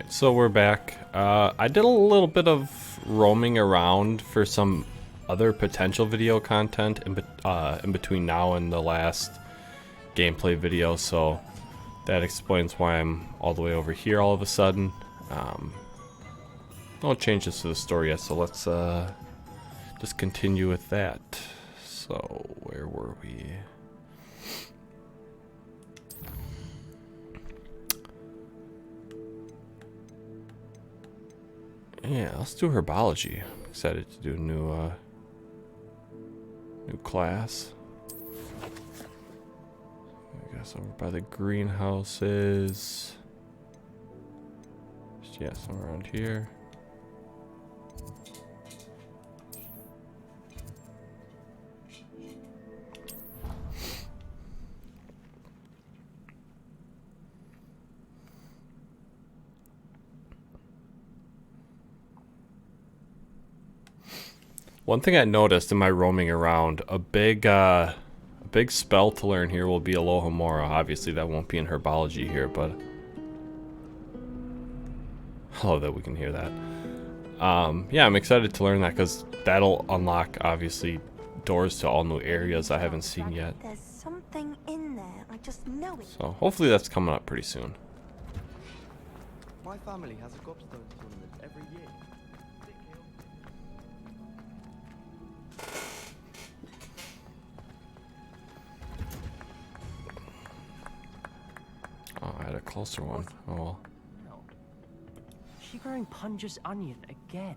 Alright, so we're back. I did a little bit of roaming around for some other potential video content in between now and the last gameplay video, so that explains why I'm all the way over here all of a sudden. No changes to the story yet, so let's just continue with that. So, where were we? Yeah, let's do Herbology. Excited to do a new class. I guess over by the greenhouses. Yeah, somewhere around here. One thing I noticed in my roaming around, a big spell to learn here will be Alohomora. Obviously that won't be in Herbology here, but I love that we can hear that. Yeah, I'm excited to learn that because that'll unlock, obviously, doors to all new areas I haven't seen yet. There's something in there, I just know it. So hopefully that's coming up pretty soon. My family has a gobstone tournament every year. Oh, I had a closer one. Oh well. Is she growing Punja's onion again?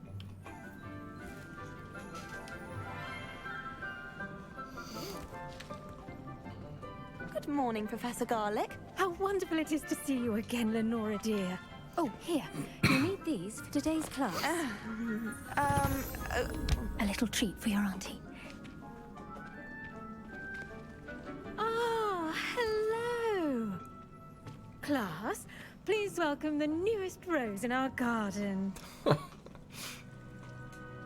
Good morning, Professor Garlic. How wonderful it is to see you again, Lenora dear. Oh, here. You need these for today's class. A little treat for your auntie. Ah, hello. Class, please welcome the newest rose in our garden.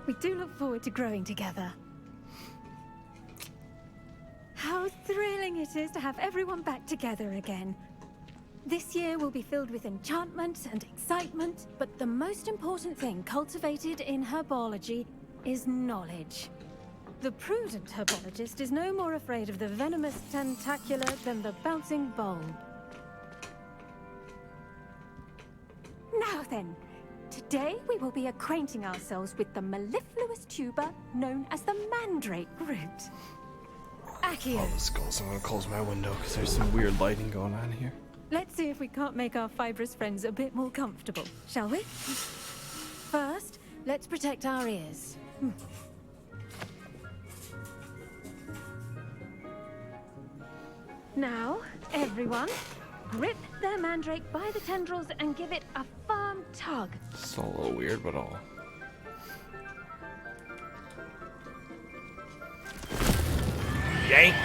We do look forward to growing together. How thrilling it is to have everyone back together again. This year will be filled with enchantment and excitement, but the most important thing cultivated in herbology is knowledge. The prudent herbologist is no more afraid of the venomous tentacular than the bouncing bulb. Now then, today we will be acquainting ourselves with the mellifluous tuber known as the mandrake root. Accio. Oh, the skulls. I'm gonna close my window because there's some weird lighting going on here. Let's see if we can't make our fibrous friends a bit more comfortable, shall we? First, let's protect our ears. Now, everyone, grip their mandrake by the tendrils and give it a firm tug. It's a little weird, but all. Yank!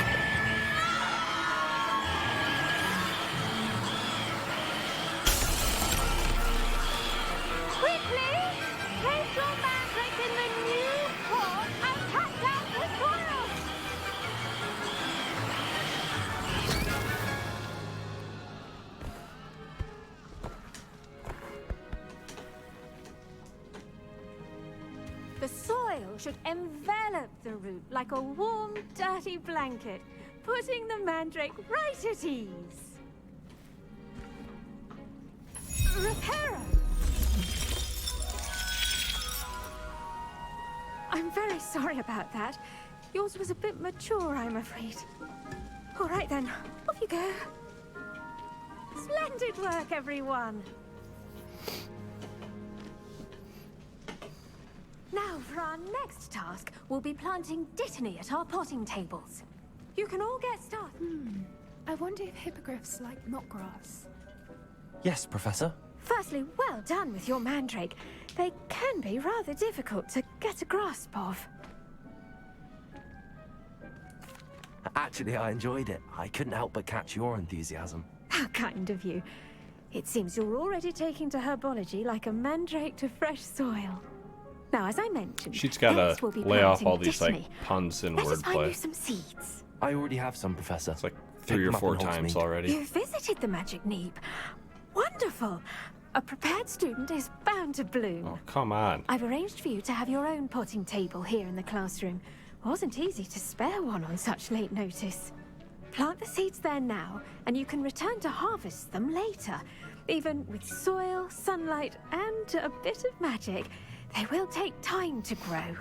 Quickly, place your mandrake in the new pot and cut down the soil. The soil should envelop the root like a warm, dirty blanket, putting the mandrake right at ease. Reparo! I'm very sorry about that. Yours was a bit mature, I'm afraid. All right then, off you go. Splendid work, everyone. Now, for our next task, we'll be planting dittany at our potting tables. You can all get started. I wonder if hippogriffs like knotgrass. Yes, Professor. Firstly, well done with your mandrake. They can be rather difficult to get a grasp of. Actually, I enjoyed it. I couldn't help but catch your enthusiasm. How kind of you. It seems you're already taking to herbology like a mandrake to fresh soil. Now, as I mentioned, She's gotta next we'll be lay off planting all these dittany. like puns and Let us find you wordplay. some seeds. I already have some, Professor. It's like 3 or 4 times already. You visited the magic neep. Wonderful. A prepared student is bound to bloom. Oh, come on. I've arranged for you to have your own potting table here in the classroom. Wasn't easy to spare one on such late notice. Plant the seeds there now, and you can return to harvest them later. Even with soil, sunlight, and a bit of magic, they will take time to grow.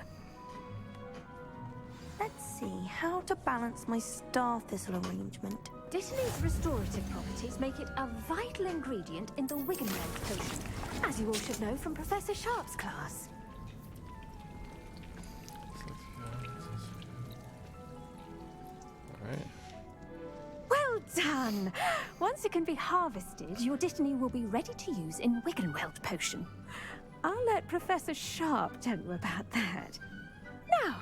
Let's see how to balance my star thistle arrangement. Dittany's restorative properties make it a vital ingredient in the Wiggenweld potion, as you all should know from Professor Sharp's class. Alright. Well done! Once it can be harvested, your Dittany will be ready to use in Wiggenweld potion. I'll let Professor Sharp tell you about that. Now,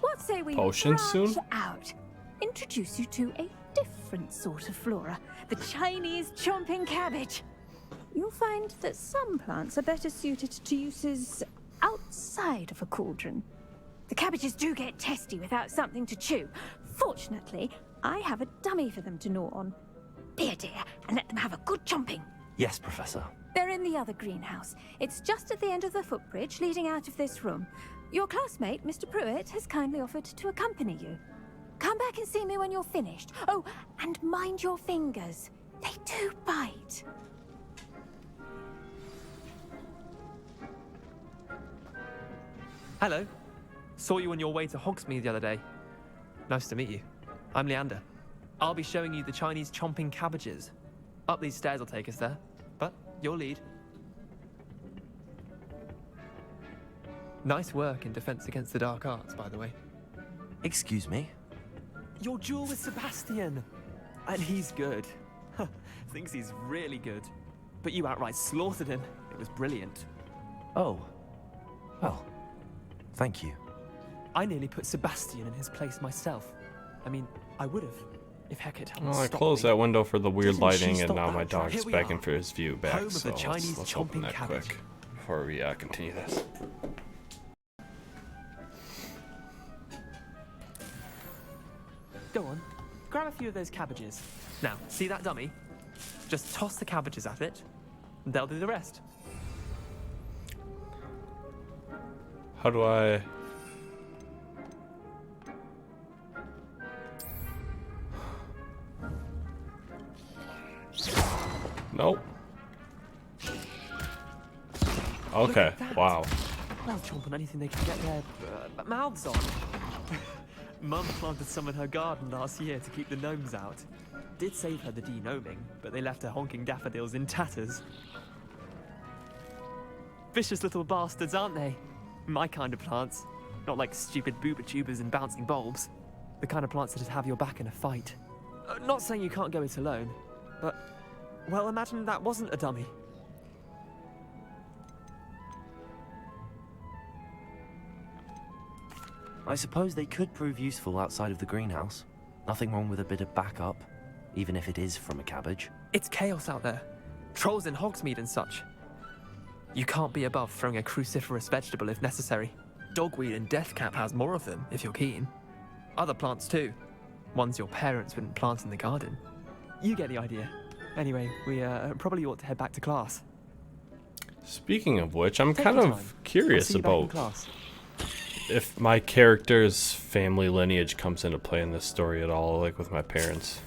what say we Potions branch soon? out? Introduce you to a different sort of flora, the Chinese chomping cabbage. You'll find that some plants are better suited to uses outside of a cauldron. The cabbages do get testy without something to chew. Fortunately, I have a dummy for them to gnaw on. Be a dear and let them have a good chomping. Yes, Professor. They're in the other greenhouse. It's just at the end of the footbridge leading out of this room. Your classmate, Mr. Pruitt, has kindly offered to accompany you. Come back and see me when you're finished. Oh, and mind your fingers. They do bite. Hello. Saw you on your way to Hogsmeade the other day. Nice to meet you. I'm Leander. I'll be showing you the Chinese chomping cabbages. Up these stairs will take us there, but your lead. Nice work in Defense Against the Dark Arts, by the way. Excuse me? Your duel with Sebastian! And he's good. Thinks he's really good. But you outright slaughtered him. It was brilliant. Oh. Well, thank you. I nearly put Sebastian in his place myself. I mean, I would have, if Hecate hadn't Well, I stopped closed me. that window for the weird Doesn't she lighting, and stop now that my track? dog's Here we begging are. for his view Home back, of the so Chinese let's open chomping that cabbage. quick before we continue this. Go on, grab a few of those cabbages. Now, see that dummy? Just toss the cabbages at it, and they'll do the rest. How do I... Nope. Okay, that. wow. They'll chomp on anything they can get their mouths on. Mum planted some in her garden last year to keep the gnomes out. Did save her the de-gnoming, but they left her honking daffodils in tatters. Vicious little bastards, aren't they? My kind of plants. Not like stupid booba tubers and bouncing bulbs. The kind of plants that'd have your back in a fight. Not saying you can't go it alone, but... well, imagine that wasn't a dummy. I suppose they could prove useful outside of the greenhouse. Nothing wrong with a bit of backup, even if it is from a cabbage. It's chaos out there. Trolls in Hogsmeade and such. You can't be above throwing a cruciferous vegetable if necessary. Dogweed and deathcap has more of them, if you're keen. Other plants too. Ones your parents wouldn't plant in the garden. You get the idea. Anyway, we probably ought to head back to class. Speaking of which, I'm Take kind your of time. curious I'll see you back in about class. if my character's family lineage comes into play in this story at all, like with my parents.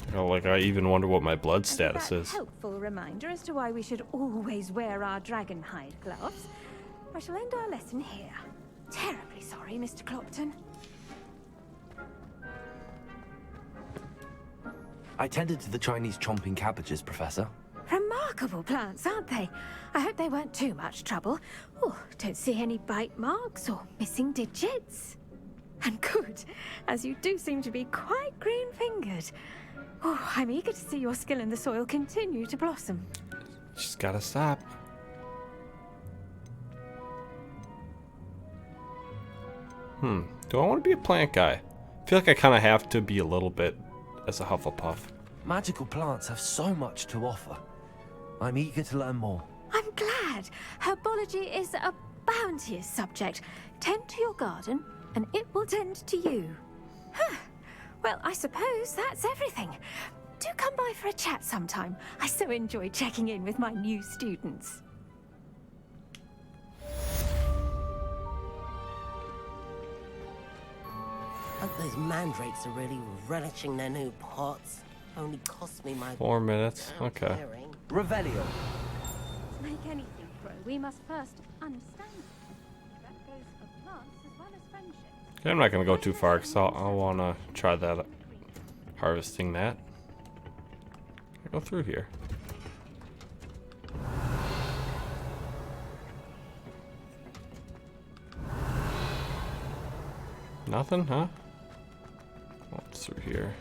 You know, like I even wonder what my blood status That is. helpful reminder as to why we should always wear our dragon hide gloves. I shall end our lesson here. Terribly sorry, Mr. Clopton. I tended to the Chinese chomping cabbages, Professor. Remarkable plants, aren't they? I hope they weren't too much trouble. Oh, don't see any bite marks or missing digits. And good, as you do seem to be quite green-fingered. Oh, I'm eager to see your skill in the soil continue to blossom. Just gotta stop. Do I want to be a plant guy? I feel like I kind of have to be a little bit as a Hufflepuff. Magical plants have so much to offer. I'm eager to learn more. I'm glad. Herbology is a bounteous subject. Tend to your garden, and it will tend to you. Huh. Well, I suppose that's everything. Do come by for a chat sometime. I so enjoy checking in with my new students. Hope those mandrakes are really relishing their new pots. Only cost me my 4 minutes. Okay. clearing. Revelio. To make anything grow, we must first understand it. That goes for plants as well as friendships. Okay, I'm not gonna go too far because I'll wanna try that harvesting that. Go through here. Nothing, huh? What's through here?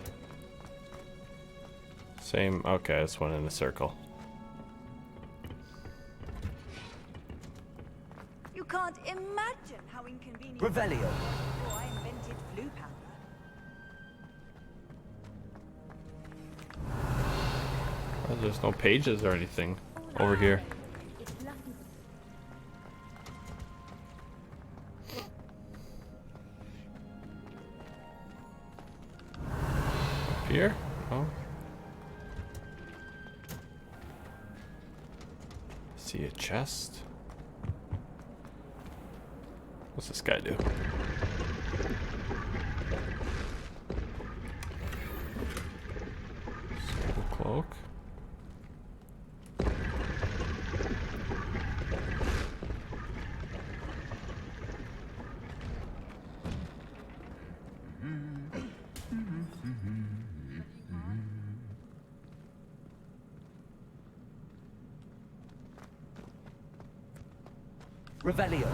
Same. Okay, this one in a circle. You can't imagine how inconvenient. Revelio. Before I invented blue powder. Oh, there's no pages or anything over here. Up here? Oh. See a chest. What's this guy do? Soul cloak. Revelio.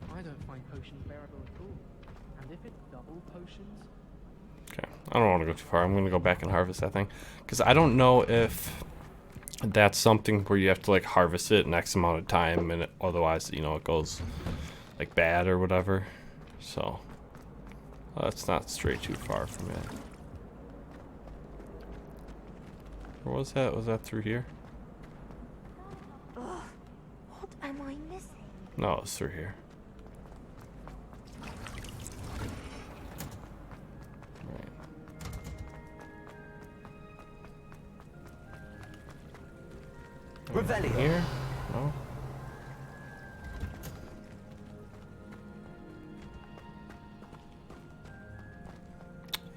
I don't find potions bearable at all. And if it's double potions, Okay, I don't want to go too far. I'm going to go back and harvest that thing. Because I don't know if that's something where you have to like harvest it in X amount of time. And otherwise, you know, it goes like bad or whatever. So, let's not stray too far from it. Where was that? Was that through here? Ugh, what am I missing? No, it's through here. Revelio. Here? No.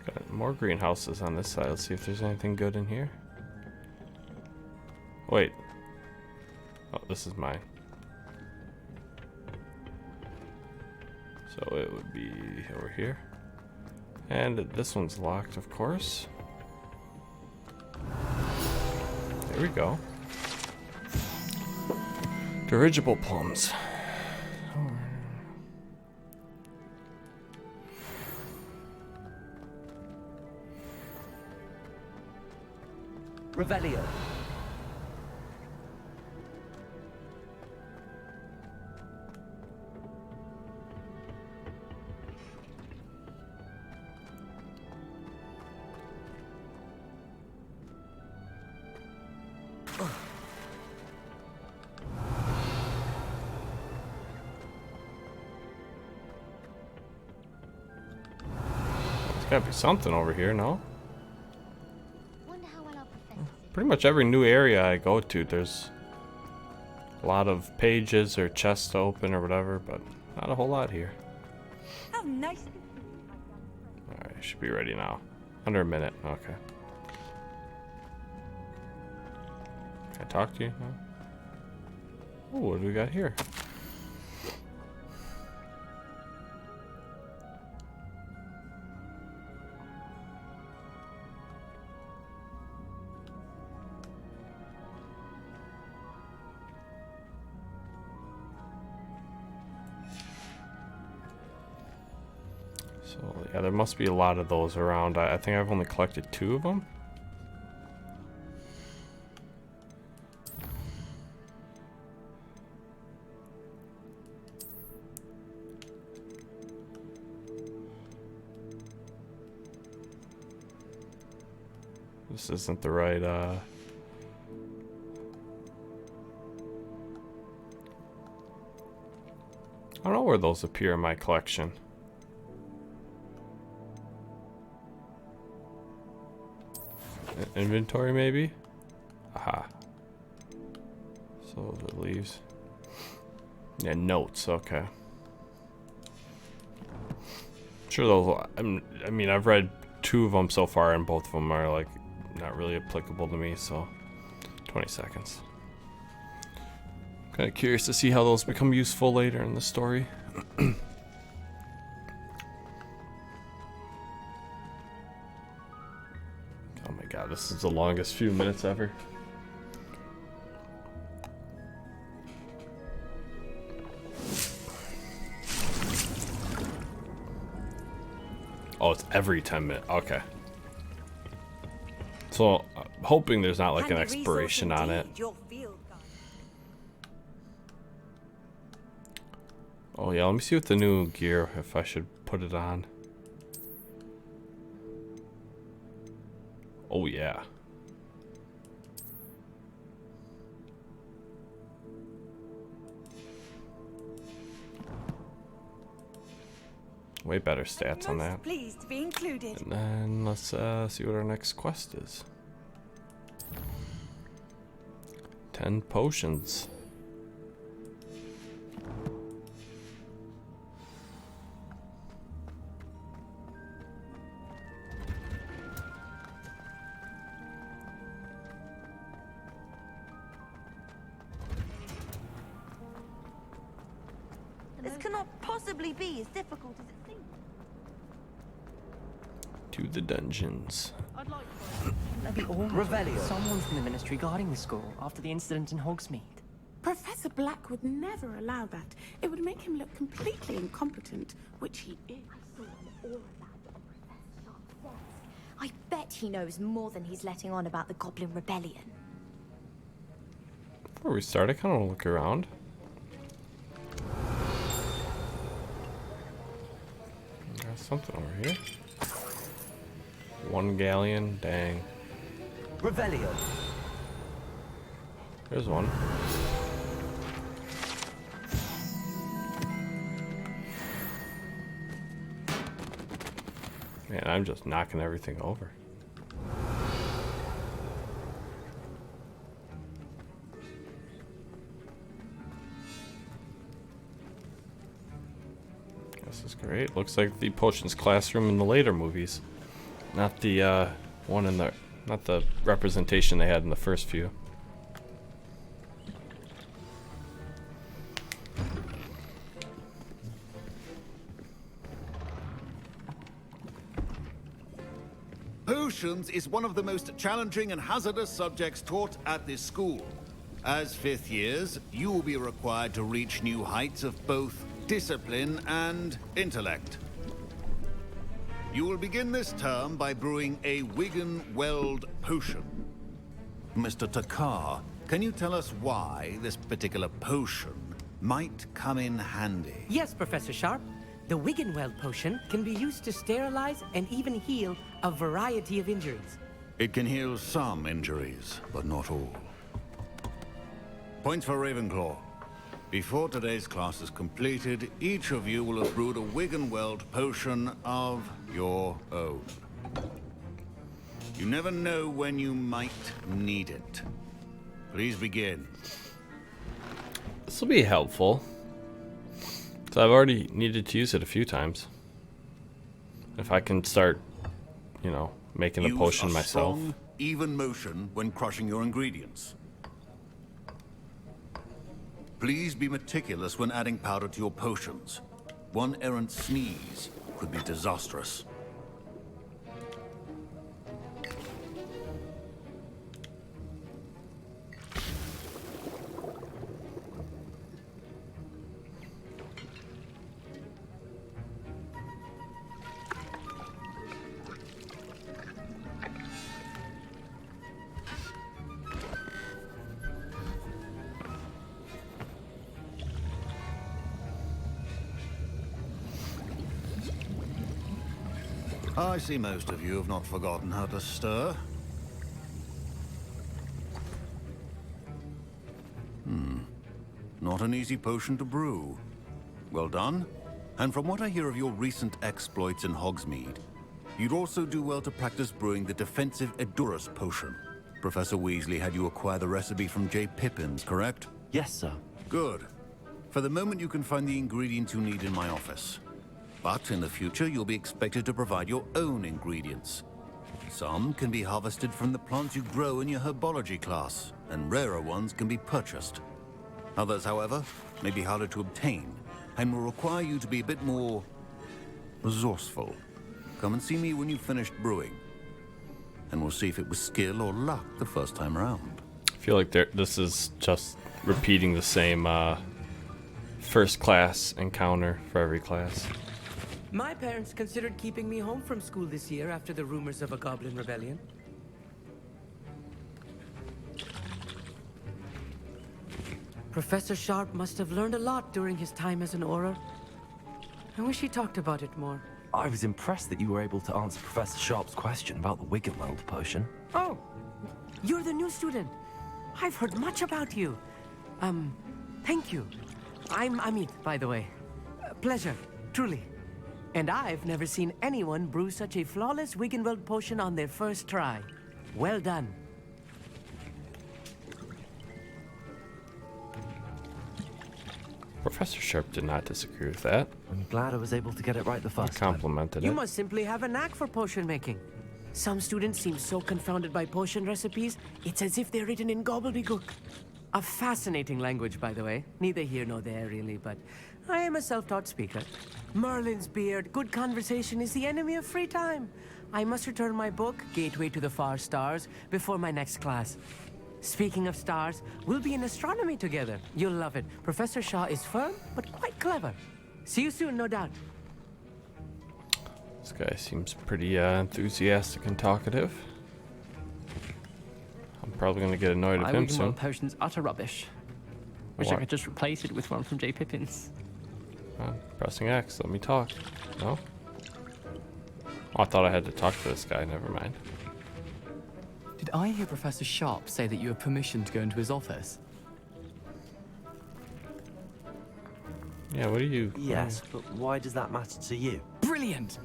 Got more greenhouses on this side. Let's see if there's anything good in here. Wait. Oh, this is mine. So it would be over here. And this one's locked, of course. There we go. Dirigible plums. Revelio. There's gotta be something over here, no? Wonder how well our professor. Pretty much every new area I go to, there's a lot of pages or chests to open or whatever, but not a whole lot here. How nice. Alright, should be ready now. Under a minute, okay. Can I talk to you? No? Oh, what do we got here? So, yeah, there must be a lot of those around. I think I've only collected 2 of them. This isn't the right don't know where those appear in my collection. Inventory, maybe? Aha. So the leaves. Yeah, notes, okay. Sure, those. I mean, I've read 2 of them so far, and both of them are like not really applicable to me. So, 20 seconds. Kind of curious to see how those become useful later in the story. Oh my god, this is the longest few minutes ever. Oh, it's every 10 minutes. Okay. So, hoping there's not like an expiration on it. Oh yeah, let me see what the new gear, if I should put it on. Oh yeah. Way better stats on that. Pleased to be included. And then let's see what our next quest is. 10 potions. This cannot possibly be as difficult as it seems. To the dungeons. I'd like That'd be all Revelio. someone from the ministry guarding the school after the incident in Hogsmeade. Professor Black would never allow that. It would make him look completely incompetent, which he is. I saw him all about on Professor Sharp's desk. I bet he knows more than he's letting on about the Goblin Rebellion. Before we start, I kind of want to look around. Got something over here. 1 galleon, dang. Revelio. There's one. Man, I'm just knocking everything over. This is great. Looks like the potions classroom in the later movies. Not the one in the, not the representation they had in the first few. Potions is one of the most challenging and hazardous subjects taught at this school. As 5th years, you will be required to reach new heights of both discipline and intellect. You will begin this term by brewing a Wigan-Weld potion. Mr. Takar, can you tell us why this particular potion might come in handy? Yes, Professor Sharp. The Wiggenweld potion can be used to sterilize and even heal a variety of injuries. It can heal some injuries, but not all. Points for Ravenclaw. Before today's class is completed, each of you will have brewed a Wiggenweld potion of your own. You never know when you might need it. Please begin. This will be helpful. So I've already needed to use it a few times. If I can start, you know, making the potion myself. Strong, even motion when crushing your ingredients. Please be meticulous when adding powder to your potions. One errant sneeze could be disastrous. I see most of you have not forgotten how to stir. Not an easy potion to brew. Well done. And from what I hear of your recent exploits in Hogsmeade, you'd also do well to practice brewing the defensive Edurus potion. Professor Weasley had you acquire the recipe from J. Pippin's, correct? Yes, sir. Good. For the moment, you can find the ingredients you need in my office. But in the future, you'll be expected to provide your own ingredients. Some can be harvested from the plants you grow in your herbology class, and rarer ones can be purchased. Others, however, may be harder to obtain, and will require you to be a bit more resourceful. Come and see me when you've finished brewing, and we'll see if it was skill or luck the first time around. I feel like this is just repeating the same first class encounter for every class. My parents considered keeping me home from school this year after the rumors of a goblin rebellion. Professor Sharp must have learned a lot during his time as an Auror. I wish he talked about it more. I was impressed that you were able to answer Professor Sharp's question about the Wiggenweld potion. Oh, you're the new student. I've heard much about you. Thank you. I'm Amit, by the way. Pleasure, truly. And I've never seen anyone brew such a flawless Wiggenweld potion on their first try. Well done. Professor Sharp did not disagree with that. I'm glad I was able to get it right the He first time. complimented it. You must simply have a knack for potion making. Some students seem so confounded by potion recipes, it's as if they're written in gobbledygook. A fascinating language, by the way. Neither here nor there, really, but I am a self-taught speaker. Merlin's beard, good conversation is the enemy of free time. I must return my book, Gateway to the Far Stars, before my next class. Speaking of stars, we'll be in astronomy together. You'll love it. Professor Shaw is firm, but quite clever. See you soon, no doubt. This guy seems pretty enthusiastic and talkative. I'm probably going to get annoyed at My him soon. Wiggenweld potion's utter rubbish. Wish I could just replace it with one from J. Pippin's. Pressing X, let me talk. No? Oh, I thought I had to talk to this guy, never mind. Did I hear Professor Sharp say that you have permission to go into his office? Yeah, what do you... Yes, but why does that matter to you? Brilliant!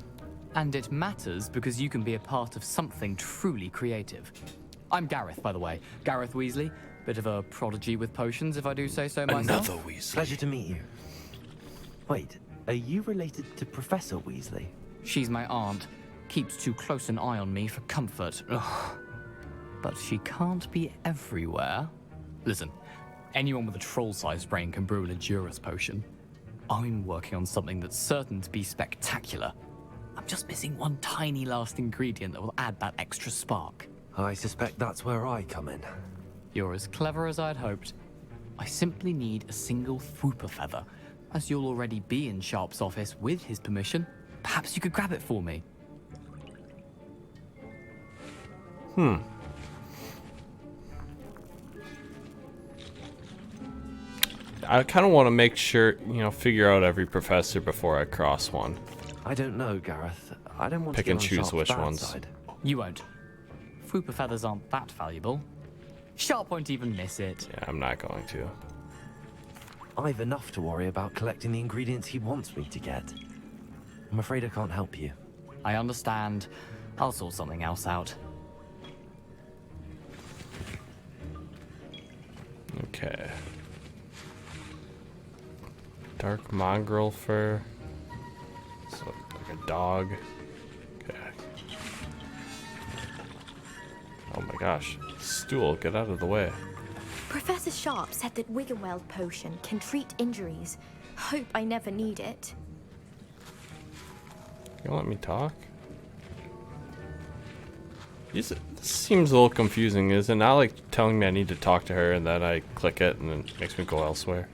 And it matters because you can be a part of something truly creative. I'm Gareth, by the way. Gareth Weasley. Bit of a prodigy with potions, if I do say so myself. Another Weasley. Pleasure to meet you. Wait, are you related to Professor Weasley? She's my aunt. Keeps too close an eye on me for comfort. Ugh. But she can't be everywhere. Listen, anyone with a troll-sized brain can brew an Edurus potion. I'm working on something that's certain to be spectacular. I'm just missing one tiny last ingredient that will add that extra spark. I suspect that's where I come in. You're as clever as I'd hoped. I simply need a single Fooper feather. As you'll already be in Sharp's office with his permission, perhaps you could grab it for me. I kind of want to make sure, figure out every professor before I cross one. I don't know, Gareth. I don't want Pick to and get on choose Sharp's which bad ones. side. You won't. Fooper feathers aren't that valuable. Sharp won't even miss it. Yeah, I'm not going to. I've enough to worry about collecting the ingredients he wants me to get. I'm afraid I can't help you. I understand. I'll sort something else out. Okay. Dark mongrel fur. So, like a dog. Okay. Oh my gosh. Stool, get out of the way. Professor Sharp said that Wiggenweld potion can treat injuries. Hope I never need it. You gonna let me talk? This seems a little confusing, isn't it? Not like telling me I need to talk to her and then I click it and then it makes me go elsewhere.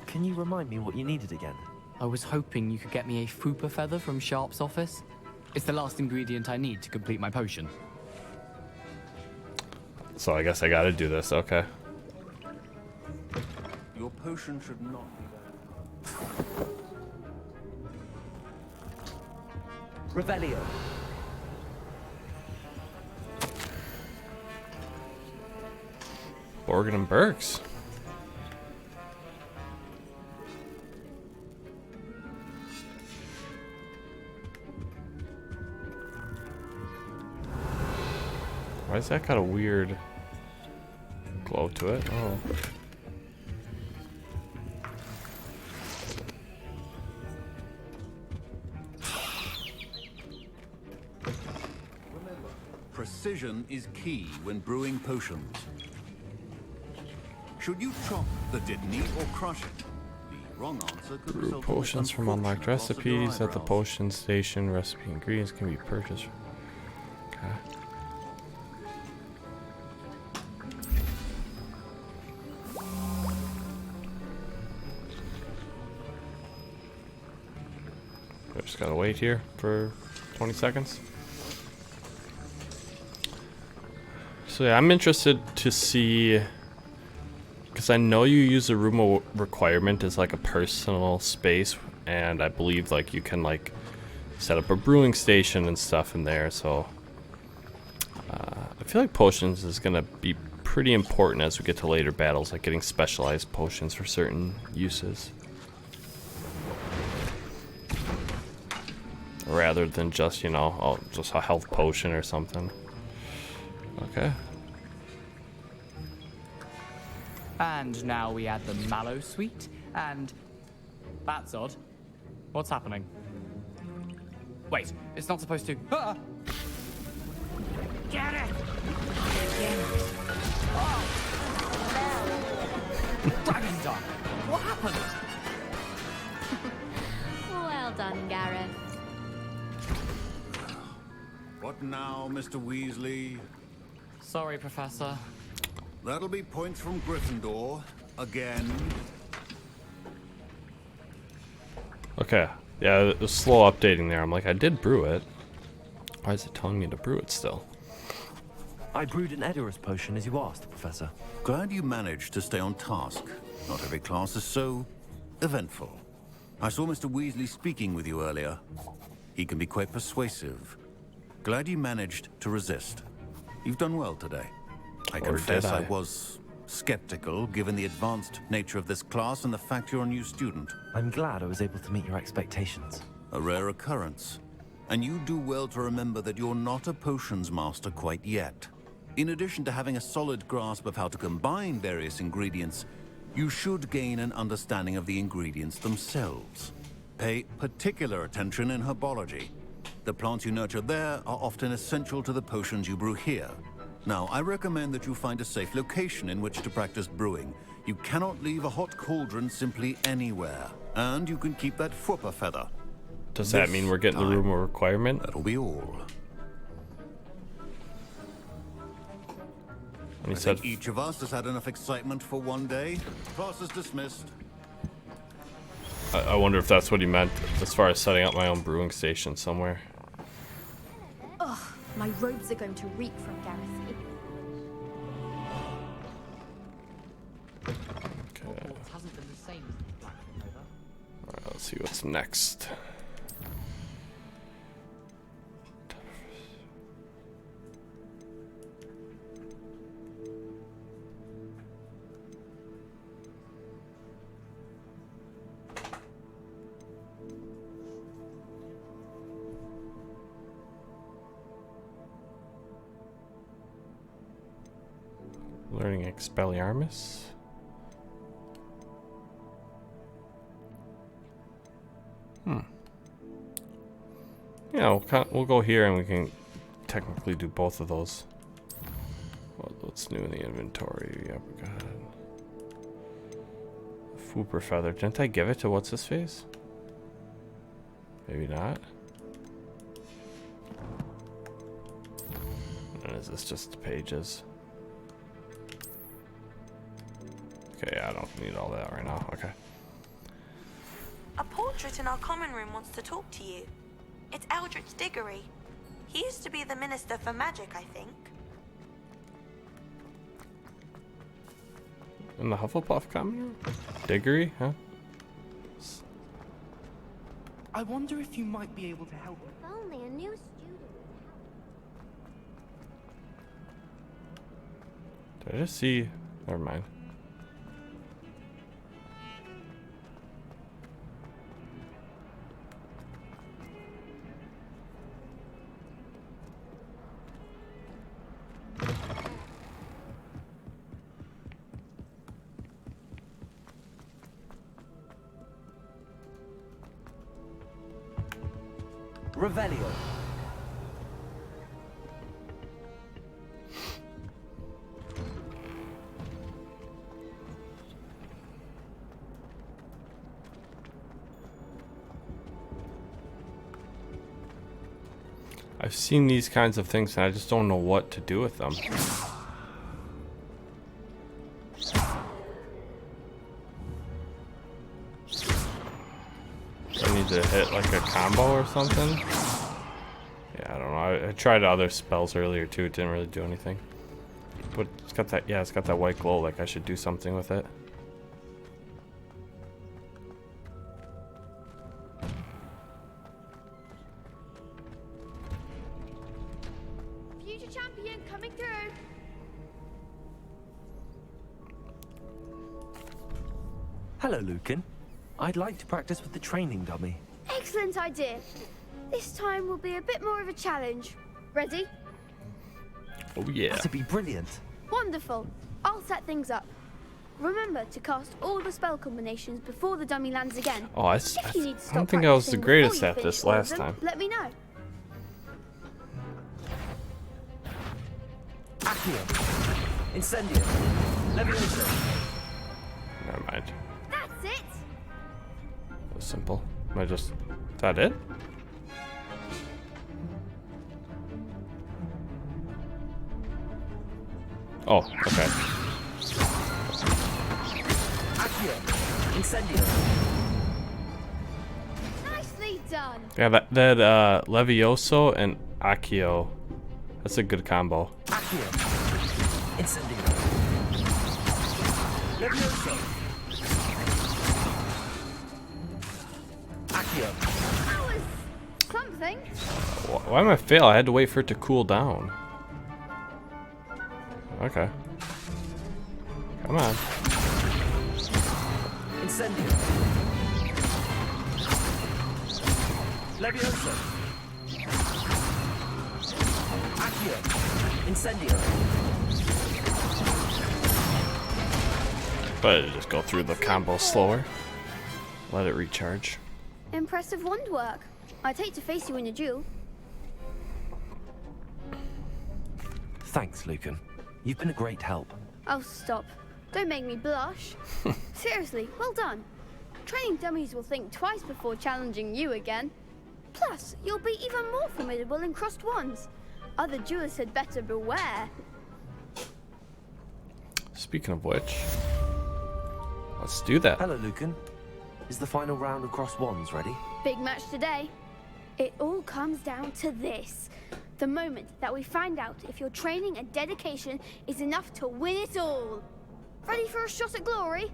Can you remind me what you needed again? I was hoping you could get me a Fooper feather from Sharp's office. It's the last ingredient I need to complete my potion. So I guess I gotta do this, okay. Your potion should not be Revelio. Borgin and Burks. Why is that got a weird glow to it? Oh. Precision is key when brewing potions. Should you chop the didn't or crush it? The wrong answer could Brew result in potions from unlocked unfortunate loss of your recipes at the eyebrows. potion station. Recipe ingredients can be purchased. Okay. I just gotta wait here for 20 seconds. So yeah, I'm interested to see, because I know you use a room requirement as like a personal space, and I believe like you can like set up a brewing station and stuff in there. So I feel like potions is gonna be pretty important as we get to later battles, like getting specialized potions for certain uses, rather than just, you know, oh, just a health potion or something. Okay. And now we add the mallow sweet, and that's odd. What's happening? Wait, it's not supposed to. Ah! Get it! Dragon's done. What happened? Well done, Gareth. What now, Mr. Weasley? Sorry, Professor. That'll be points from Gryffindor. Again. Okay. Yeah, it was slow updating there. I'm like, I did brew it. Why is it telling me to brew it still? I brewed an Edorus potion as you asked, Professor. Glad you managed to stay on task. Not every class is so eventful. I saw Mr. Weasley speaking with you earlier. He can be quite persuasive. Glad you managed to resist. You've done well today. I confess I was skeptical, given the advanced nature of this class and the fact you're a new student. I'm glad I was able to meet your expectations. A rare occurrence. And you do well to remember that you're not a potions master quite yet. In addition to having a solid grasp of how to combine various ingredients, you should gain an understanding of the ingredients themselves. Pay particular attention in herbology. The plants you nurture there are often essential to the potions you brew here. Now, I recommend that you find a safe location in which to practice brewing. You cannot leave a hot cauldron simply anywhere. And you can keep that Fwooper feather. Does that mean we're getting the room requirement? That'll be all. And he I said think each of us has had enough excitement for one day. Class is dismissed. I wonder if that's what he meant as far as setting up my own brewing station somewhere. Ugh, my robes are going to reek from Gareth. Hogwarts hasn't been the same since the Black came over. Alright, let's see what's next. Learning Expelliarmus. Yeah, we'll go here and we can technically do both of those. What's new in the inventory? Yep, go ahead. Fwooper feather. Didn't I give it to what's his face? Maybe not. And is this just the pages? Okay, I don't need all that right now. Okay. A portrait in our common room wants to talk to you. It's Eldritch Diggory. He used to be the Minister for Magic, I think. In the Hufflepuff common room? Diggory, huh? I wonder if you might be able to help me. If only a new student. Did I just see? Never mind. Revelio. I've seen these kinds of things and I just don't know what to do with them. I need to hit like a combo or something. Yeah, I don't know. I tried other spells earlier too. It didn't really do anything. But it's got that, yeah, it's got that white glow. Like I should do something with it. Future champion coming through. Hello, Lucan. I'd like to practice with the training dummy. Excellent idea. This time will be a bit more of a challenge. Ready? Oh yeah. That'd be brilliant. Wonderful. I'll set things up. Remember to cast all the spell combinations before the dummy lands again. Oh, I If you need to stop don't think I was the practicing greatest before you at this finish all of last them, time. Let me know. Accio. Incendio. Levioso. Never mind. That's it. That was simple. Am I just... Is that it? Oh, okay. Accio. Incendio. Nicely done. Yeah, that Levioso and Accio. That's a good combo. Accio. Incendio. Levioso. Accio. That was something. Why am I fail? I had to wait for it to cool down. Okay. Come on. Incendio. Levioso. Accio. Incendio. But just go through the combo slower. Let it recharge. Impressive wand work. I'd hate to face you in a duel. Thanks, Lucan. You've been a great help. Oh, stop. Don't make me blush. Seriously, well done. Training dummies will think twice before challenging you again. Plus, you'll be even more formidable in crossed wands. Other duelists had better beware. Speaking of which, let's do that. Hello, Lucan. Is the final round of cross wands ready? Big match today. It all comes down to this. The moment that we find out if your training and dedication is enough to win it all. Ready for a shot at glory?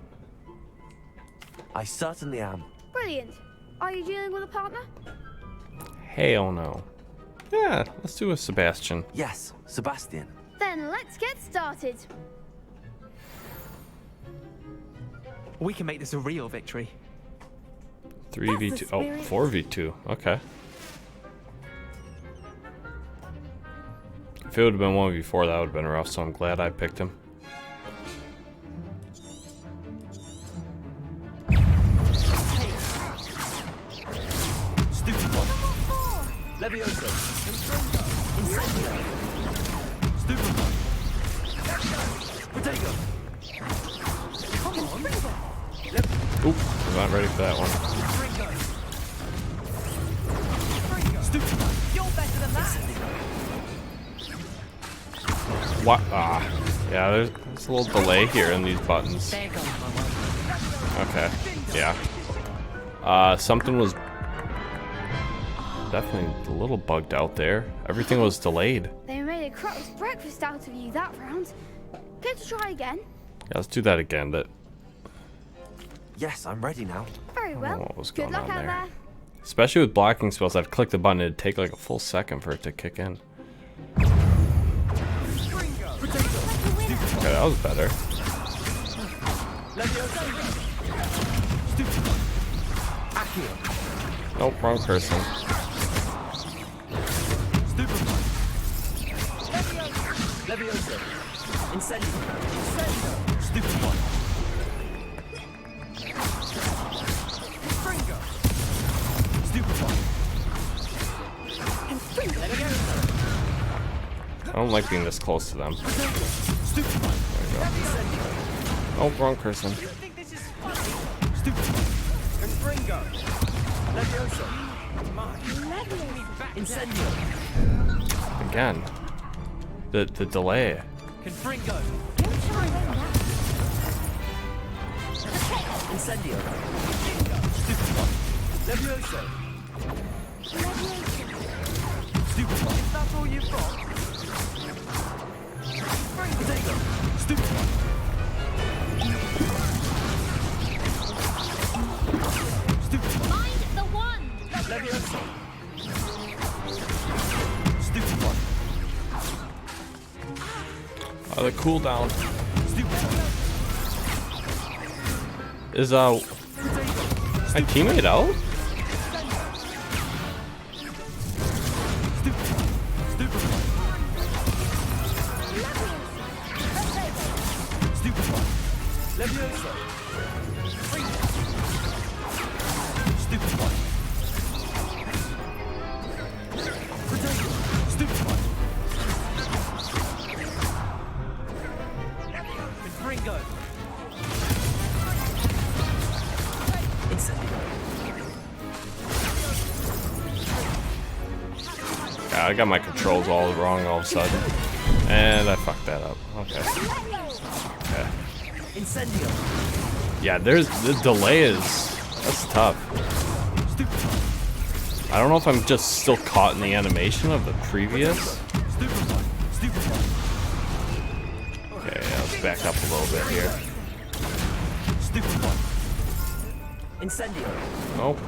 I certainly am. Brilliant. Are you dealing with a partner? Hell no. Yeah, let's do a Sebastian. Yes, Sebastian. Then let's get started. We can make this a real victory. 3v2. Oh, 4v2. Okay. If it would have been 1v4, that would have been rough, so I'm glad I picked him. Stupid one. Levioso. Incendio. Stupid one. Potato. Come on. Oop, I'm not ready for that one. Stupid one. You're better than that. What? Ah. Yeah, there's a little delay here in these buttons. Okay. Yeah. Something was definitely a little bugged out there. Everything was delayed. They made a crow's breakfast out of you that round. Care to try again? Yeah, let's do that again. That. Yes, I'm ready now. Very well. What was Good going luck on out there? there. Especially with blocking spells, I'd click the button, it'd take like a full second for it to kick in. Okay, that was better. Nope, wrong person. Levioso. Incendio. Stupid one. Stupid one. I don't like being this close to them. There we go. Oh, wrong person. Again. The delay. Incendio. Levioso. Stupid one. If that's all you've got. Potato. Stupid one. Stupid one. Find the one. Levioso. Stupid one. Oh, the cooldown. Is my teammate out? I got my controls all wrong all of a sudden. And I fucked that up. Okay. Okay. Yeah, there's the delay that's tough. I don't know if I'm just still caught in the animation of the previous. Okay, yeah, let's back up a little bit here. Nope.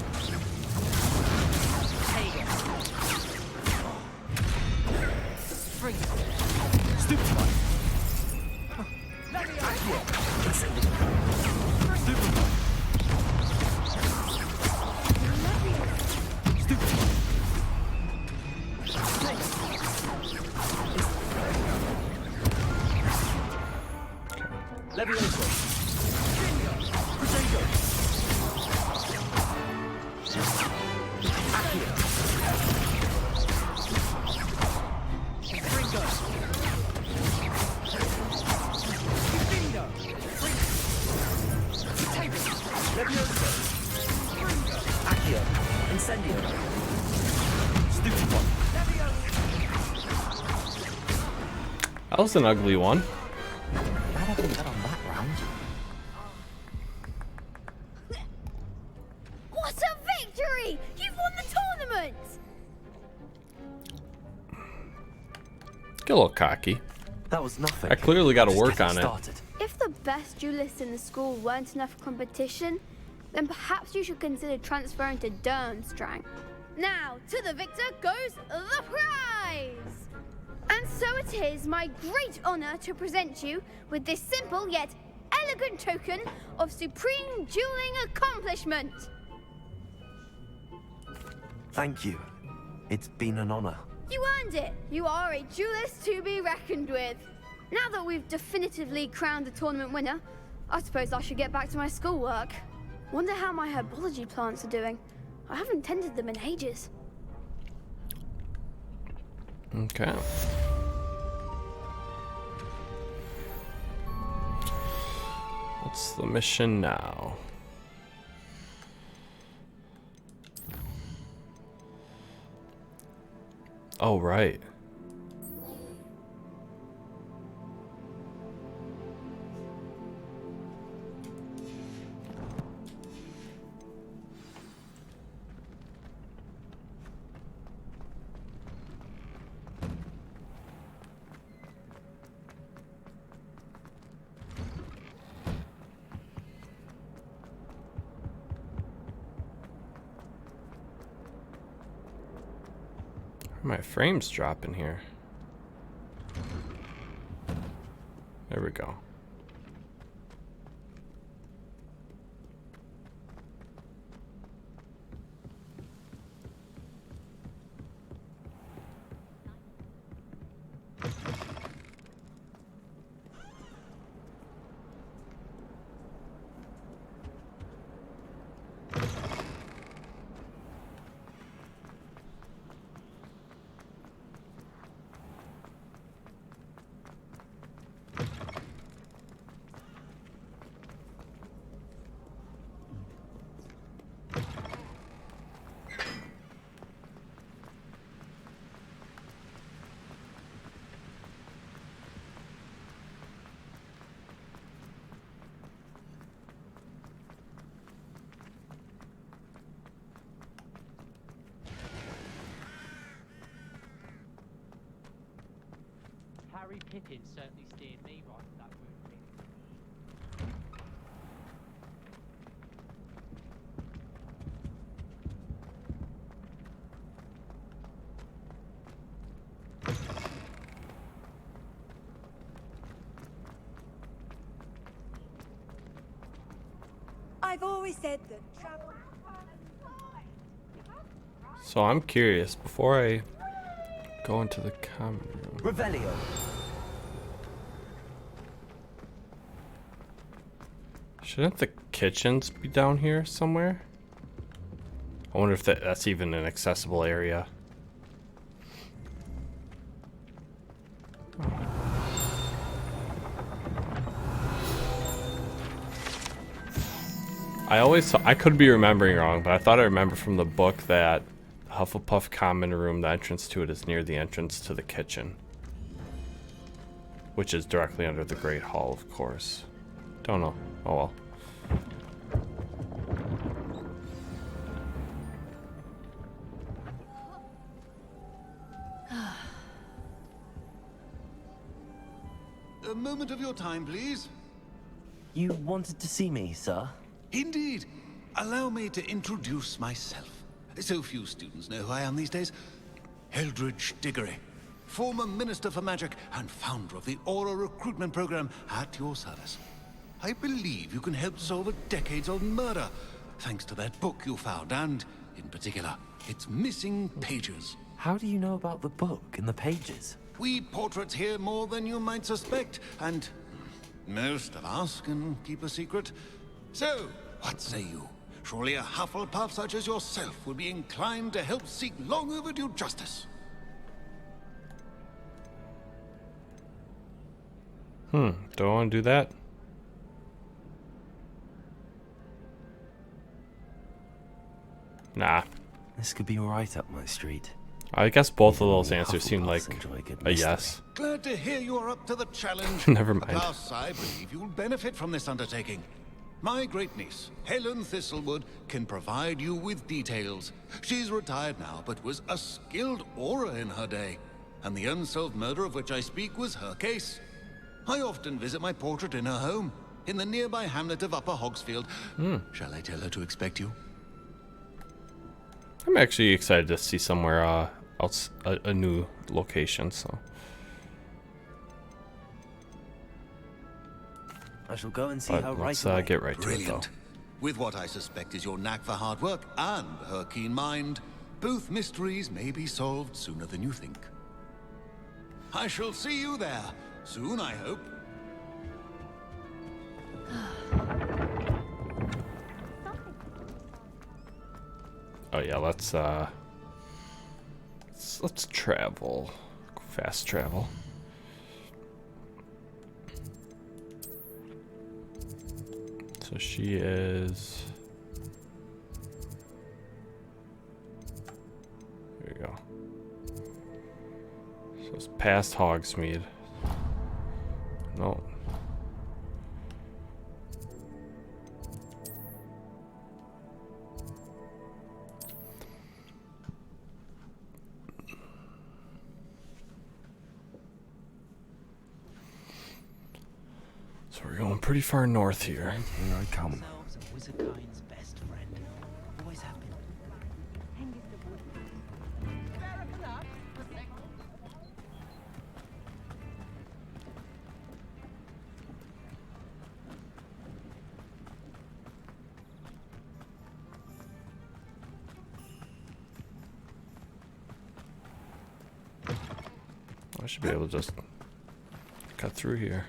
That was an ugly one. Glad I didn't get on that round. What a victory! You've won the tournament! Get a little cocky. That was nothing. I clearly got to work on it. If the best duelists in the school weren't enough competition, then perhaps you should consider transferring to Durmstrang. Now, to the victor goes the prize! And so it is my great honor to present you with this simple yet elegant token of supreme dueling accomplishment. Thank you. It's been an honor. You earned it. You are a duelist to be reckoned with. Now that we've definitively crowned the tournament winner, I suppose I should get back to my schoolwork. Wonder how my herbology plants are doing. I haven't tended them in ages. Okay. What's the mission now? Oh, right. My frame's dropping here. There we go. Merry Pippin certainly steered me right with that wound thing. I've always said that travel. So I'm curious, before I go into the common room. Revelio. Shouldn't the kitchens be down here somewhere? I wonder if that's even an accessible area. I could be remembering wrong, but I thought I remember from the book that the Hufflepuff common room, the entrance to it is near the entrance to the kitchen, which is directly under the Great Hall, of course. Don't know. Oh well. A moment of your time, please. You wanted to see me, sir? Indeed. Allow me to introduce myself. So few students know who I am these days. Eldritch Diggory, former Minister for Magic and founder of the Aura recruitment program at your service. I believe you can help solve a decades-old murder, thanks to that book you found, and, in particular, its missing pages. How do you know about the book and the pages? We portraits hear more than you might suspect, and most of us can keep a secret. So, what say you? Surely a Hufflepuff such as yourself would be inclined to help seek long overdue justice. Do I want to do that? Nah. This could be right up my street. I guess both of those answers seem like a yes. Glad to hear you are up to the challenge. Never mind. Plus, I believe you'll benefit from this undertaking. My great niece, Helen Thistlewood, can provide you with details. She's retired now, but was a skilled aura in her day. And the unsolved murder of which I speak was her case. I often visit my portrait in her home, in the nearby hamlet of Upper Hogsfield. Shall I tell her to expect you? I'm actually excited to see somewhere else, a new location, so. I shall go and see But her let's right away. get right to it, though. Brilliant. With what I suspect is your knack for hard work and her keen mind, both mysteries may be solved sooner than you think. I shall see you there soon, I hope. Oh yeah, let's travel. Fast travel. So she is. There you go. So it's past Hogsmeade. No. So we're going pretty far north here. And here I come. I should be able to just cut through here.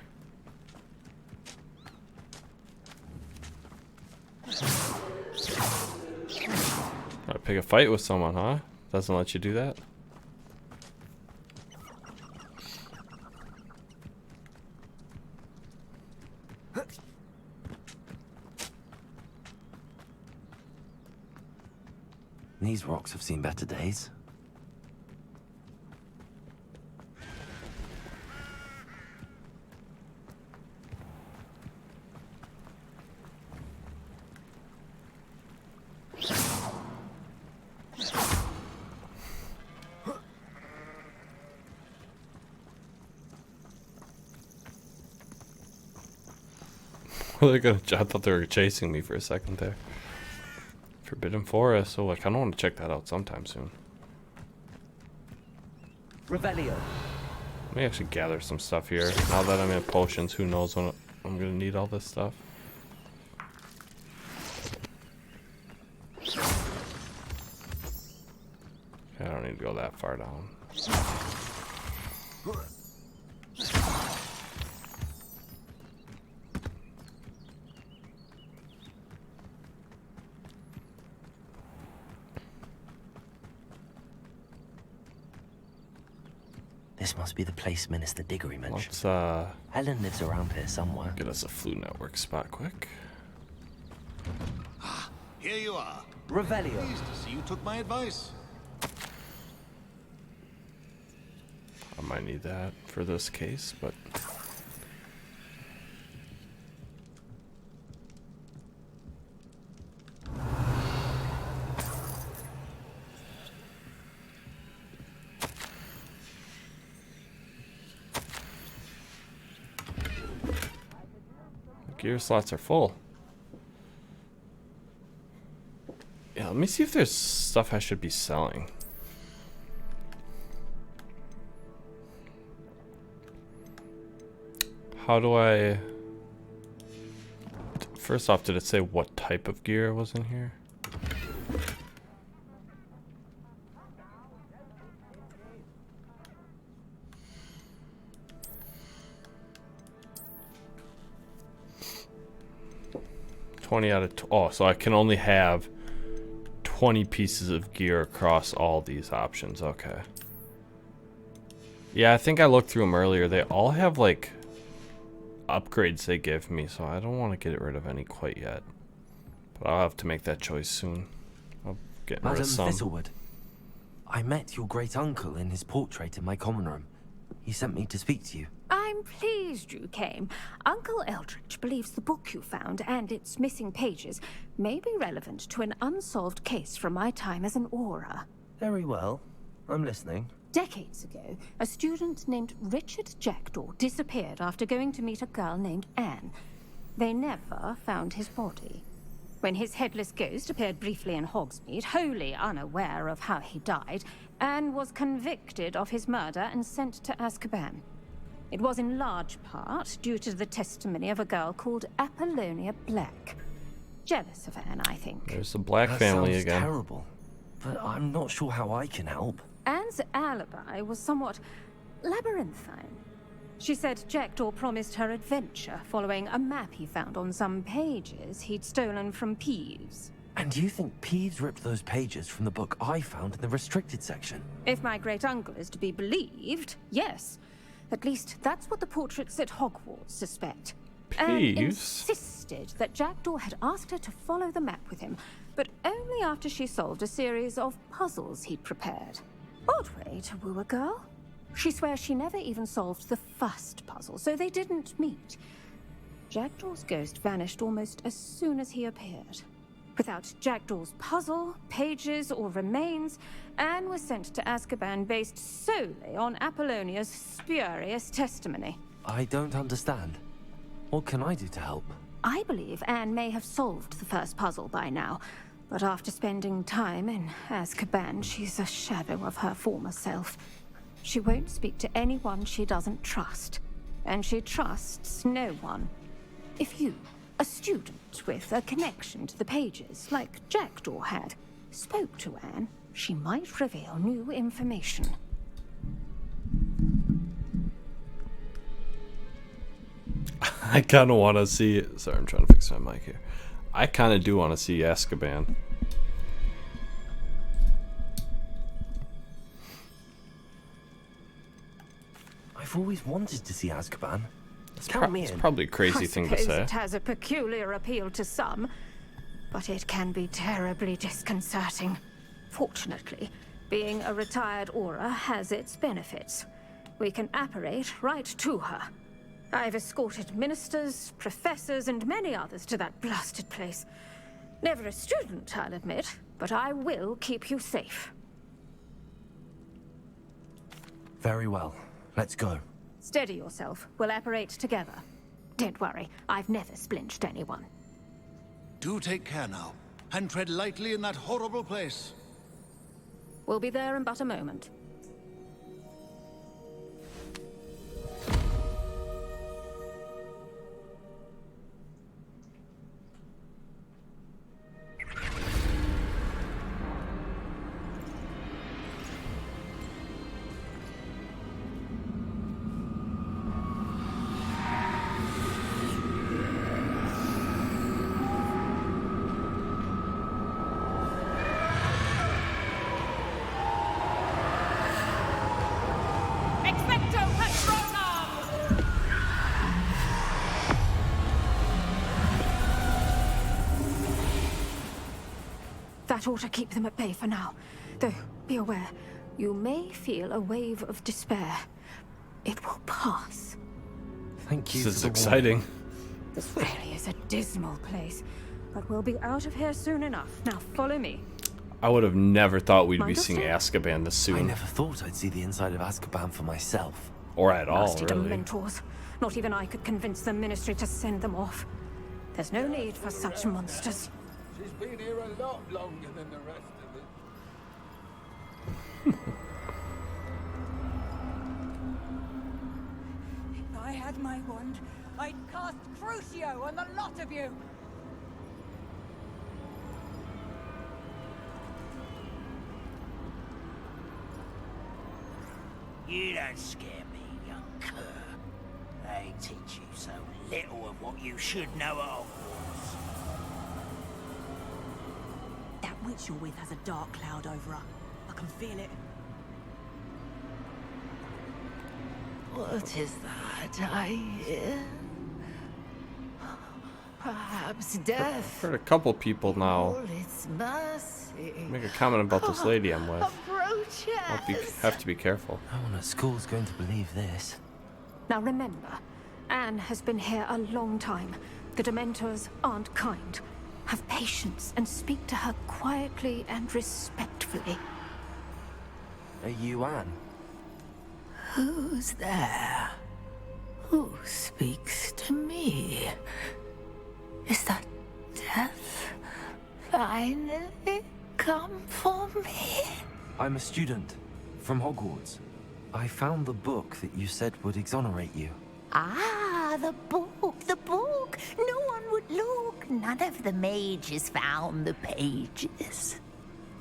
Gotta pick a fight with someone, huh? Doesn't let you do that? These rocks have seen better days. I thought they were chasing me for a second there. Forbidden Forest. Oh, I kind of want to check that out sometime soon. Revelio. Let me actually gather some stuff here. Now that I'm in potions, who knows when I'm gonna need all this stuff. I don't need to go that far down. This must be the place Minister Diggory mentioned. Let's Helen lives around here somewhere. get us a Flu Network spot quick. Here you are. Revelio. Pleased to see you took my advice. I might need that for this case, but gear slots are full. Yeah, let me see if there's stuff I should be selling. How do I... First off, did it say what type of gear was in here? Oh, so I can only have 20 pieces of gear across all these options. Okay. Yeah, I think I looked through them earlier. They all have like upgrades they give me, so I don't want to get rid of any quite yet. But I'll have to make that choice soon. I'll get rid of some. Madam Thistlewood, I met your great uncle in his portrait in my common room. He sent me to speak to you. I'm pleased you came. Uncle Eldritch believes the book you found and its missing pages may be relevant to an unsolved case from my time as an aura. Very well. I'm listening. Decades ago, a student named Richard Jackdaw disappeared after going to meet a girl named Anne. They never found his body. When his headless ghost appeared briefly in Hogsmeade, wholly unaware of how he died, Anne was convicted of his murder and sent to Azkaban. It was in large part due to the testimony of a girl called Apollonia Black. Jealous of Anne, I think. There's the Black That family sounds again. Terrible, but I'm not sure how I can help. Anne's alibi was somewhat labyrinthine. She said Jackdaw promised her adventure following a map he found on some pages he'd stolen from Peeves. And you think Peeves ripped those pages from the book I found in the restricted section? If my great-uncle is to be believed, yes. At least that's what the portraits at Hogwarts suspect. Anne Peeves? insisted that Jackdaw had asked her to follow the map with him, but only after she solved a series of puzzles he'd prepared. Odd way to woo a girl. She swears she never even solved the first puzzle, so they didn't meet. Jackdaw's ghost vanished almost as soon as he appeared. Without Jackdaw's puzzle, pages, or remains, Anne was sent to Azkaban based solely on Apollonia's spurious testimony. I don't understand. What can I do to help? I believe Anne may have solved the first puzzle by now, but after spending time in Azkaban, she's a shadow of her former self. She won't speak to anyone she doesn't trust, and she trusts no one. If you, a student with a connection to the pages, like Jackdaw had, spoke to Anne, she might reveal new information. I kind of want to see... Sorry, I'm trying to fix my mic here. I kind of do want to see Azkaban. I've always wanted to see Azkaban. Count me in. It's probably a crazy thing to say. It has a peculiar appeal to some, but it can be terribly disconcerting. Fortunately, being a retired aura has its benefits. We can apparate right to her. I've escorted ministers, professors, and many others to that blasted place. Never a student, I'll admit, but I will keep you safe. Very well. Let's go. Steady yourself. We'll apparate together. Don't worry, I've never splinched anyone. Do take care now, and tread lightly in that horrible place. We'll be there in but a moment. That ought to keep them at bay for now. Though, be aware, you may feel a wave of despair. It will pass. Thank you. This is exciting. This really is a dismal place. But we'll be out of here soon enough. Now follow me. I would have never thought we'd be Mind seeing us, Azkaban this soon. I never thought I'd see the inside of Azkaban for myself. Or at all, Nasty really. Dementors. Not even I could convince the Ministry to send them off. There's no need for such monsters. She's been here a lot longer than the rest of us. If I had my wand, I'd cast Crucio on the lot of you. You don't scare me, young cur. They teach you so little of what you should know at Hogwarts. That witch you're with has a dark cloud over her. I can feel it. What is that I hear? Perhaps death. I've heard a couple people now All its mercy. make a comment about this lady I'm with. Approach Have to be careful. No one at school's going to believe this. Now remember, Anne has been here a long time. The Dementors aren't kind. Have patience and speak to her quietly and respectfully. Are you Anne? Who's there? Who speaks to me? Is that death finally come for me? I'm a student from Hogwarts. I found the book that you said would exonerate you. Ah, the book, the book. No one would look. None of the mages found the pages.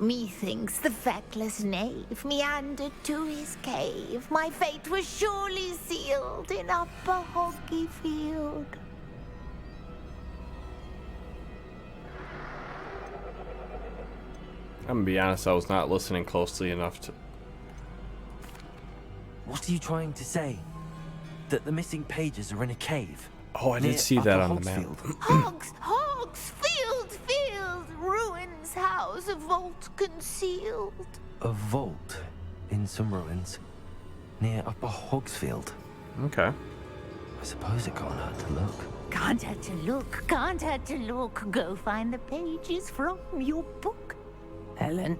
Methinks the feckless knave meandered to his cave. My fate was surely sealed in Upper Hoggyfield. I'm gonna be honest, I was not listening closely enough to... What are you trying to say? That the missing pages are in a cave? Oh, I did see that on the map. Field, ruins house, a vault concealed. A vault in some ruins near Upper Hogsfield. Okay. I suppose it can't hurt to look. Can't hurt to look. Go find the pages from your book. Helen,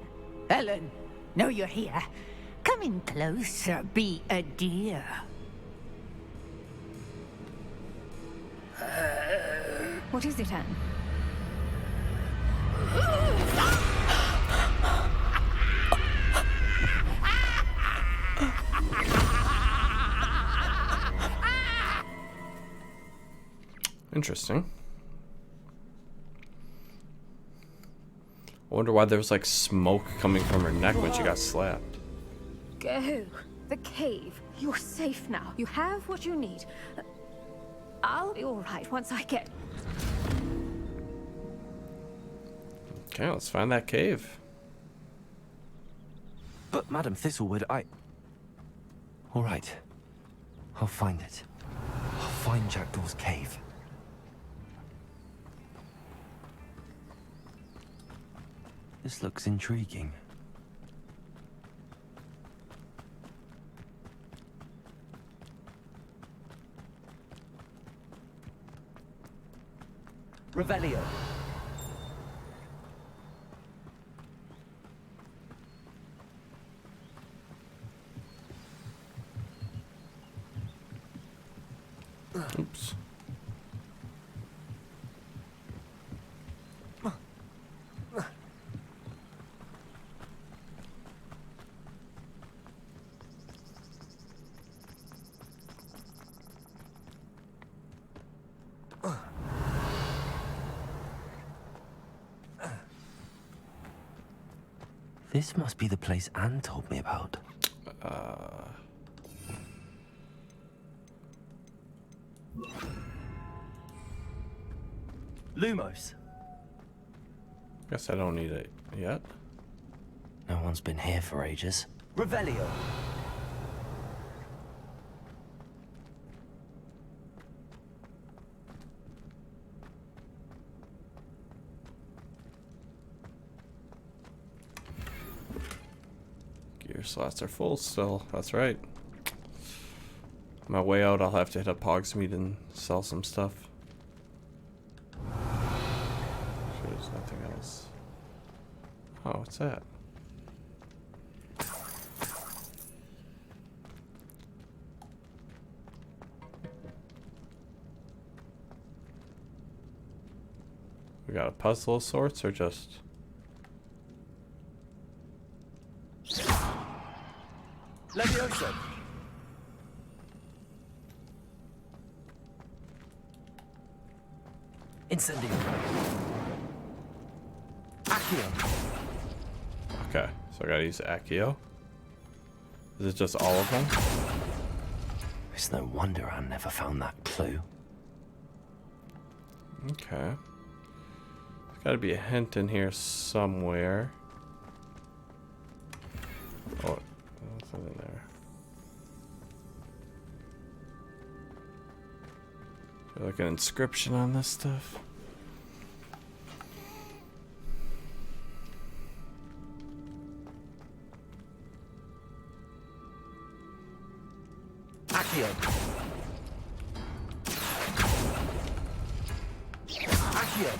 know you're here. Come in closer, be a dear. What is it, Anne? Interesting. I wonder why there was like smoke coming from her neck when she got slapped. Go. The cave. You're safe now. You have what you need. I'll be all right once I get... Okay, let's find that cave. But Madam Thistlewood, all right. I'll find it. I'll find Jackdaw's cave. This looks intriguing. Revelio. Oops. This must be the place Anne told me about. Lumos. Guess I don't need it yet. No one's been here for ages. Revelio. Gear slots are full still. That's right. On my way out, I'll have to hit up Hogsmeade and sell some stuff. Sure, there's nothing else. Oh, what's that? We got a puzzle of sorts, or just... Levioso. Incendio. Accio. Okay, so I gotta use Accio. Is it just all of them? It's no wonder I never found that clue. Okay. There's gotta be a hint in here somewhere. Oh, nothing in there. Is there like an inscription on this stuff? Accio. Accio.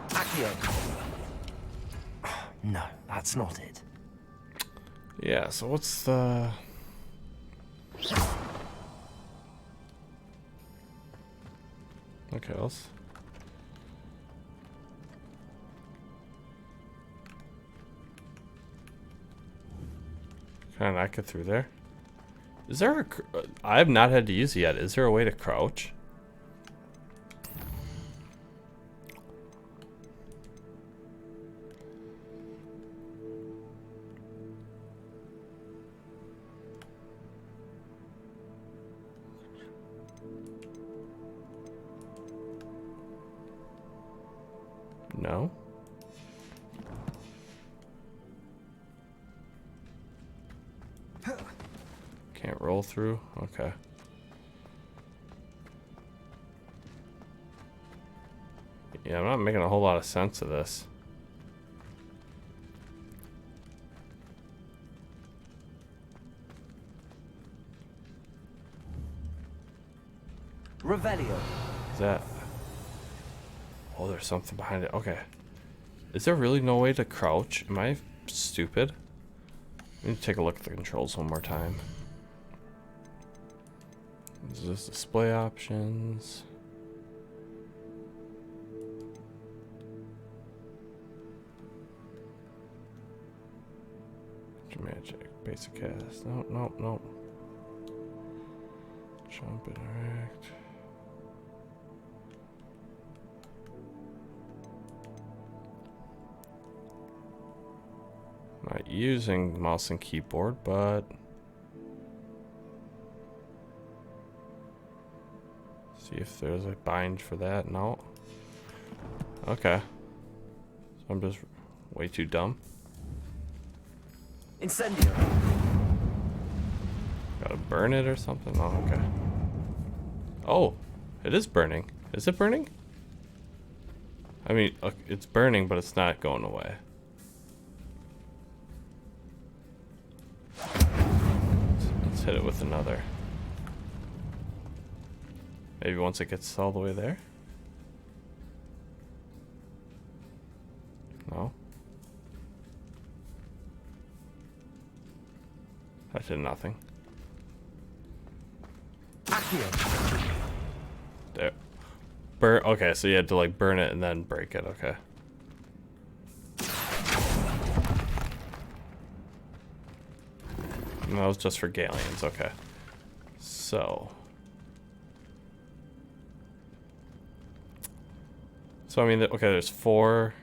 Accio. No, that's not it. Yeah, so what's the... Okay, else. Can I not get through there? Is there a... I have not had to use it yet. Is there a way to crouch? No. Can't roll through? Okay. Yeah, I'm not making a whole lot of sense of this. Revelio. Is that... Oh, there's something behind it. Okay. Is there really no way to crouch? Am I stupid? I need to take a look at the controls one more time. Is this display options? Magic, basic cast. No, no, no. Jump, interact. Not using mouse and keyboard, but see if there's a bind for that. No. Okay. So I'm just way too dumb. Incendio. Gotta burn it or something? Oh, okay. Oh, it is burning. Is it burning? I mean, it's burning, but it's not going away. Let's hit it with another. Maybe once it gets all the way there? No? That did nothing. There. Burn. Okay, so you had to like burn it and then break it. Okay. And that was just for Galleons. Okay. So. So I mean, okay, there's 4.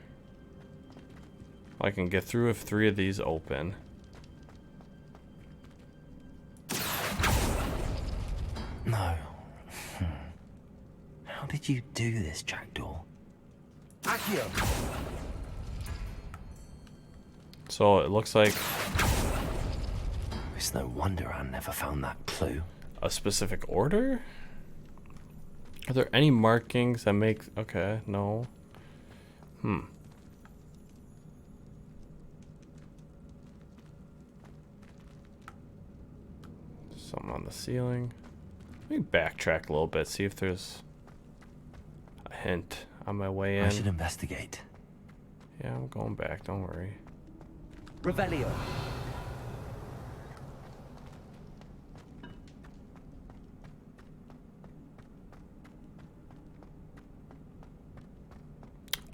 I can get through if 3 of these open. No. How did you do this, Jackdaw? Accio! So it looks like... It's no wonder I never found that clue. A specific order? Are there any markings that make... Okay, no. Something on the ceiling. Let me backtrack a little bit, see if there's a hint on my way in. I should investigate. Yeah, I'm going back, don't worry. Revelio.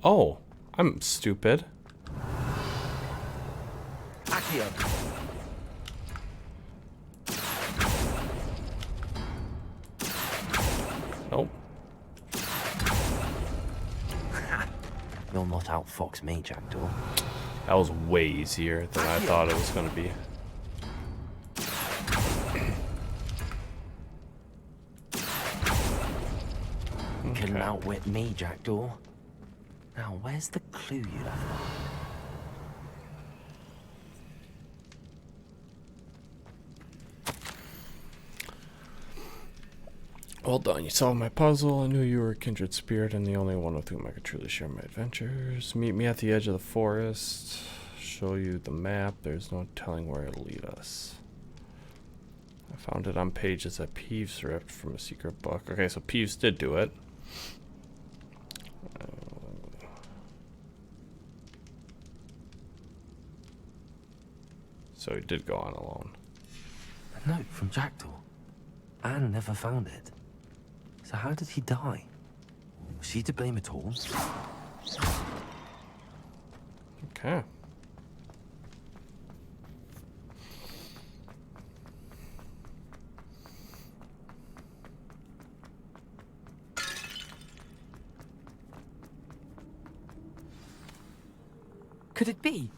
Oh, I'm stupid. Accio. Nope. You'll not outfox me, Jackdaw. That was way easier than I thought it was going to be. You couldn't outwit me, Jackdaw. Now, where's the clue you left? Well done. You solved my puzzle. I knew you were a kindred spirit and the only one with whom I could truly share my adventures. Meet me at the edge of the forest. Show you the map. There's no telling where it'll lead us. I found it on pages that Peeves ripped from a secret book. Okay, so Peeves did do it. So he did go on alone. A note from Jackdaw. Anne never found it. So how did he die? Was she to blame at all? Okay. Could it be?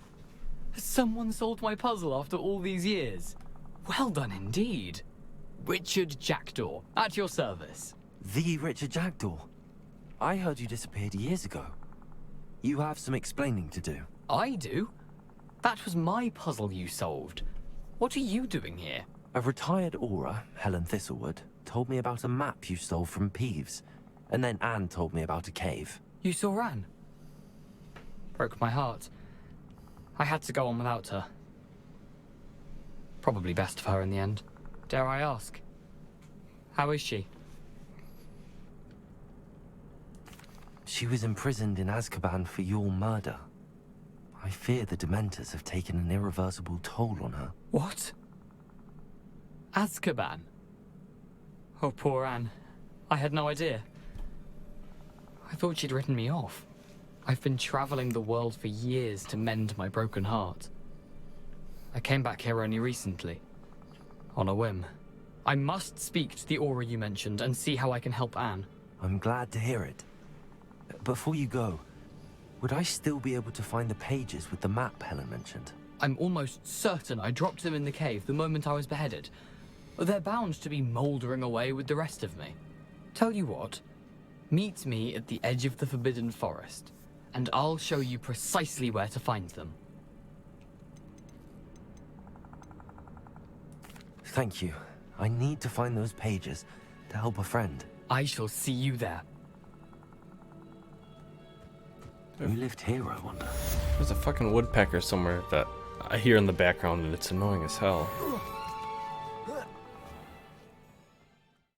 Has someone solved my puzzle after all these years? Well done indeed. Richard Jackdaw, at your service. The Richard Jackdaw? I heard you disappeared years ago. You have some explaining to do. I do? That was my puzzle you solved. What are you doing here? A retired aura, Helen Thistlewood, told me about a map you stole from Peeves. And then Anne told me about a cave. You saw Anne? Broke my heart. I had to go on without her. Probably best of her in the end. Dare I ask? How is she? She was imprisoned in Azkaban for your murder. I fear the Dementors have taken an irreversible toll on her. What? Azkaban? Oh, poor Anne. I had no idea. I thought she'd written me off. I've been traveling the world for years to mend my broken heart. I came back here only recently. On a whim. I must speak to the aura you mentioned and see how I can help Anne. I'm glad to hear it. Before you go, would I still be able to find the pages with the map Helen mentioned? I'm almost certain I dropped them in the cave the moment I was beheaded. They're bound to be mouldering away with the rest of me. Tell you what, meet me at the edge of the Forbidden Forest, and I'll show you precisely where to find them. Thank you. I need to find those pages to help a friend. I shall see you there. Who lived here, I wonder? There's a fucking woodpecker somewhere that I hear in the background and it's annoying as hell.